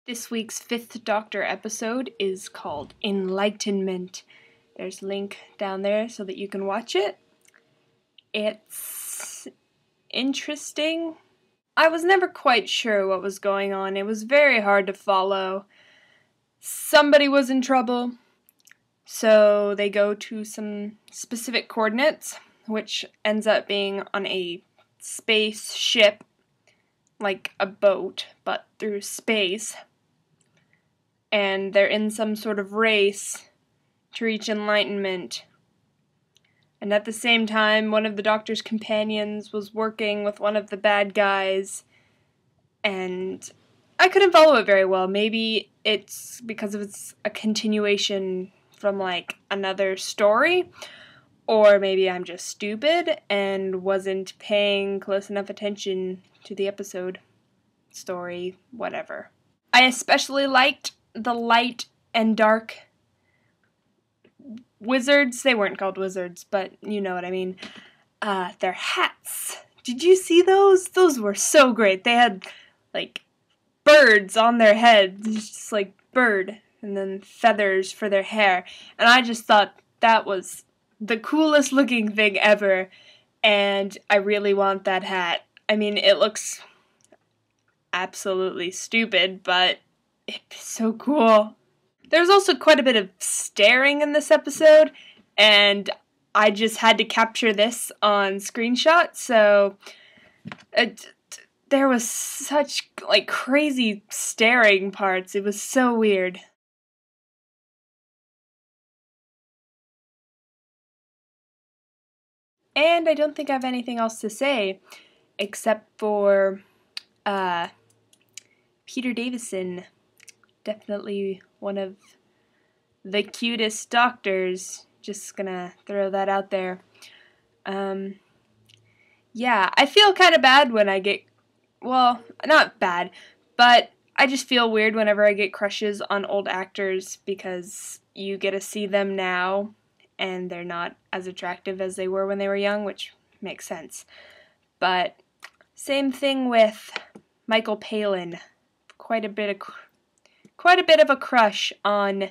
This week's Fifth Doctor episode is called Enlightenment. There's a link down there so that you can watch it. It's interesting. I was never quite sure what was going on. It was very hard to follow. Somebody was in trouble, so they go to some specific coordinates, which ends up being on a spaceship, like a boat, but through space. And they're in some sort of race to reach enlightenment. And at the same time, one of the Doctor's companions was working with one of the bad guys, and I couldn't follow it very well. Maybe it's because it's a continuation from, like, another story, or maybe I'm just stupid and wasn't paying close enough attention to the episode, story, whatever. I especially liked the light and dark wizards. They weren't called wizards, but you know what I mean. Their hats. Did you see those? Those were so great. They had, like, birds on their heads, just like bird, and then feathers for their hair. And I just thought that was the coolest looking thing ever, and I really want that hat. I mean, it looks absolutely stupid, but it'd be so cool. There's also quite a bit of staring in this episode, and I just had to capture this on screenshot, so there was such, like, crazy staring parts. It was so weird. And I don't think I have anything else to say, except for, Peter Davison. Definitely one of the cutest doctors. Just gonna throw that out there. Yeah, I feel kind of bad when I get, well, not bad, but I just feel weird whenever I get crushes on old actors because you get to see them now and they're not as attractive as they were when they were young, which makes sense. But same thing with Michael Palin. Quite a bit of a crush on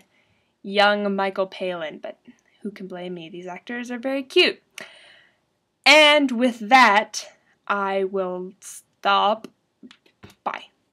young Michael Palin, but who can blame me? These actors are very cute. And with that, I will stop